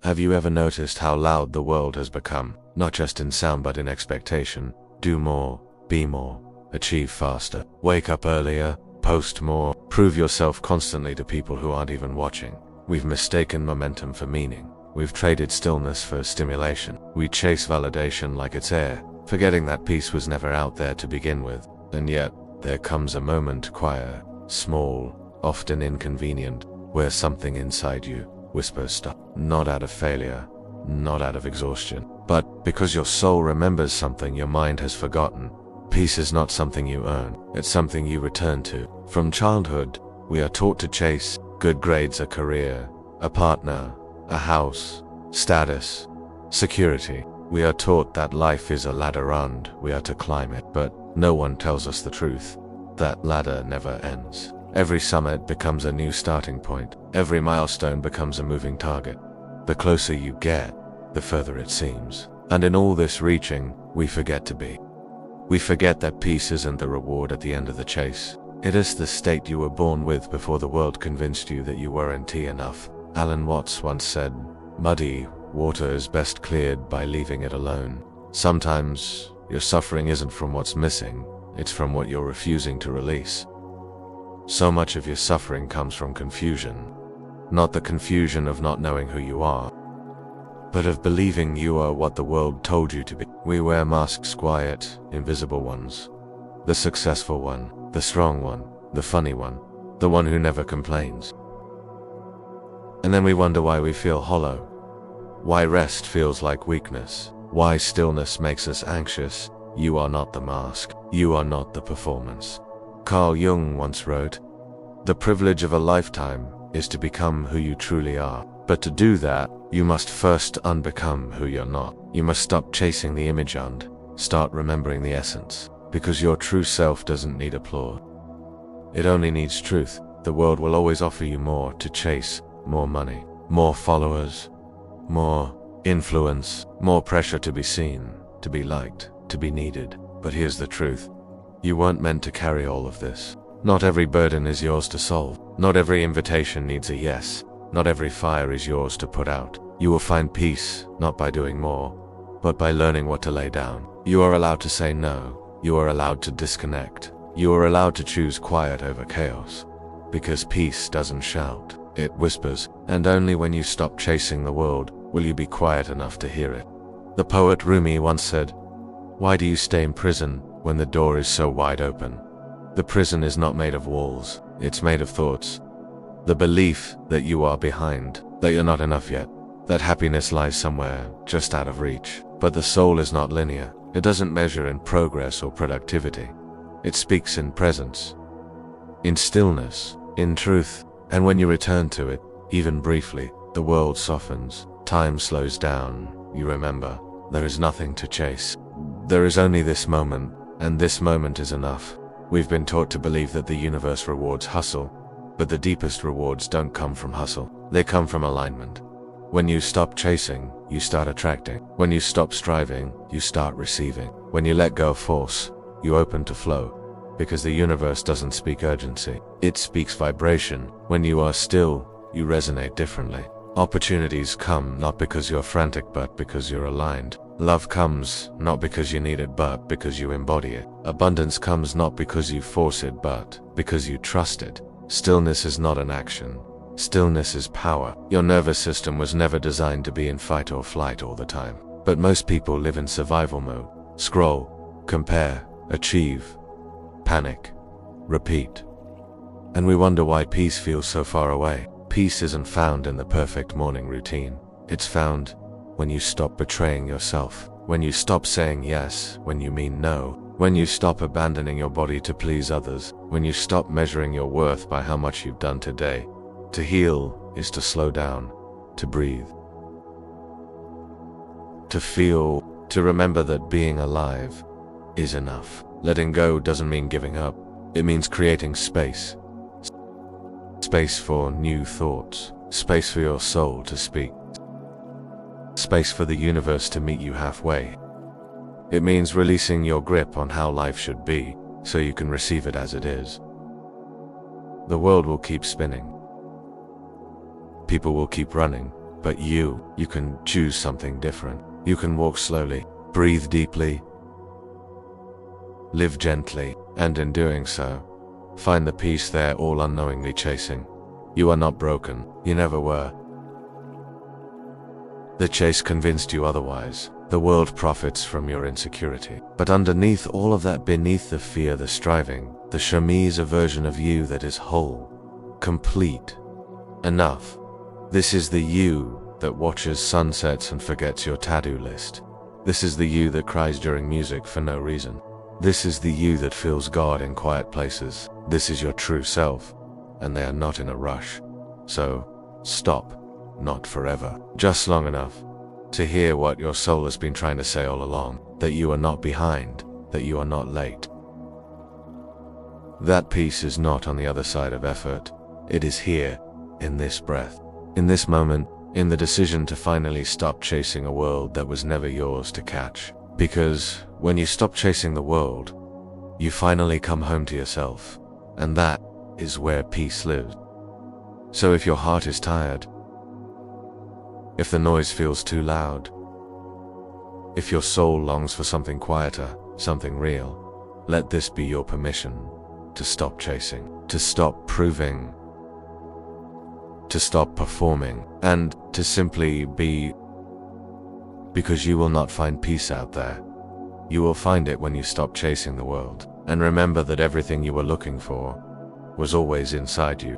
Have you ever noticed how loud the world has become? Not just in sound but in expectation. Do more, be more, achieve faster, wake up earlier, post more, prove yourself constantly to people who aren't even watching. We've mistaken momentum for meaning. We've traded stillness for stimulation. We chase validation like it's air, forgetting that peace was never out there to begin with. And yet, there comes a moment, quiet, small, often inconvenient, where something inside you whispers stop. Not out of failure, not out of exhaustion, but because your soul remembers something your mind has forgotten. Peace is not something you earn, it's something you return to. From childhood, we are taught to chase good grades, a career, a partner, a house, status, security. We are taught that life is a ladder and we are to climb it, but no one tells us the truth. That ladder never ends. Every summit becomes a new starting point. Every milestone becomes a moving target. The closer you get, the further it seems. And in all this reaching, we forget to be. We forget that peace isn't the reward at the end of the chase. It is the state you were born with before the world convinced you that you weren't enough. Alan Watts once said, "Muddy water is best cleared by leaving it alone." Sometimes, your suffering isn't from what's missing, it's from what you're refusing to release. So much of your suffering comes from confusion. Not the confusion of not knowing who you are, but of believing you are what the world told you to be. We wear masks, quiet, invisible ones. The successful one, the strong one, the funny one, the one who never complains. And then we wonder why we feel hollow, why rest feels like weakness, why stillness makes us anxious. You are not the mask, you are not the performance. Carl Jung once wrote, "The privilege of a lifetime is to become who you truly are. But to do that, you must first unbecome who you're not. You must stop chasing the image and start remembering the essence. Because your true self doesn't need applause. It only needs truth. The world will always offer you more to chase, more money, more followers, more influence, more pressure to be seen, to be liked, to be needed. But here's the truth. You weren't meant to carry all of this. Not every burden is yours to solve. Not every invitation needs a yes. Not every fire is yours to put out. You will find peace, not by doing more, but by learning what to lay down. You are allowed to say no. You are allowed to disconnect. You are allowed to choose quiet over chaos. Because peace doesn't shout, it whispers, and only when you stop chasing the world will you be quiet enough to hear it. The poet Rumi once said, "Why do you stay in prison when the door is so wide open?" The prison is not made of walls, it's made of thoughts. The belief that you are behind, that you're not enough yet, that happiness lies somewhere just out of reach. But the soul is not linear. It doesn't measure in progress or productivity. It speaks in presence, in stillness, in truth. And when you return to it, even briefly, the world softens, time slows down. You remember, there is nothing to chase. There is only this moment, and this moment is enough. We've been taught to believe that the universe rewards hustle, but the deepest rewards don't come from hustle. They come from alignment. When you stop chasing, you start attracting. When you stop striving, you start receiving. When you let go of force, you open to flow. Because the universe doesn't speak urgency, it speaks vibration. When you are still, you resonate differently. Opportunities come not because you're frantic but because you're aligned. Love comes not because you need it but because you embody it. Abundance comes not because you force it but because you trust it. Stillness is not an action. Stillness is power. Your nervous system was never designed to be in fight or flight all the time. But most people live in survival mode. Scroll, compare, achieve, panic, repeat. And we wonder why peace feels so far away. Peace isn't found in the perfect morning routine. It's found when you stop betraying yourself. When you stop saying yes when you mean no. When you stop abandoning your body to please others. When you stop measuring your worth by how much you've done today. To heal is to slow down, to breathe, to feel, to remember that being alive is enough. Letting go doesn't mean giving up. It means creating space. Space for new thoughts. Space for your soul to speak. Space for the universe to meet you halfway. It means releasing your grip on how life should be, so you can receive it as it is. The world will keep spinning. People will keep running, But you can choose something different. You can walk slowly, breathe deeply, live gently, and in doing so, find the peace they're all unknowingly chasing. You are not broken. You never were. The chase convinced you otherwise. The world profits from your insecurity. But underneath all of that, beneath the fear, the striving, the chemise, a version of you that is whole, complete, enough. This is the you that watches sunsets and forgets your to-do list. This is the you that cries during music for no reason. This is the you that feels God in quiet places. This is your true self, and they are not in a rush. So, stop. Not forever. Just long enough to hear what your soul has been trying to say all along. That you are not behind. That you are not late. That peace is not on the other side of effort. It is here, in this breath, in this moment, in the decision to finally stop chasing a world that was never yours to catch. Because when you stop chasing the world, you finally come home to yourself. And that is where peace lives. So if your heart is tired, if the noise feels too loud, if your soul longs for something quieter, something real, let this be your permission to stop chasing, to stop proving, to stop performing, and to simply be. Because you will not find peace out there. You will find it when you stop chasing the world. And remember that everything you were looking for was always inside you.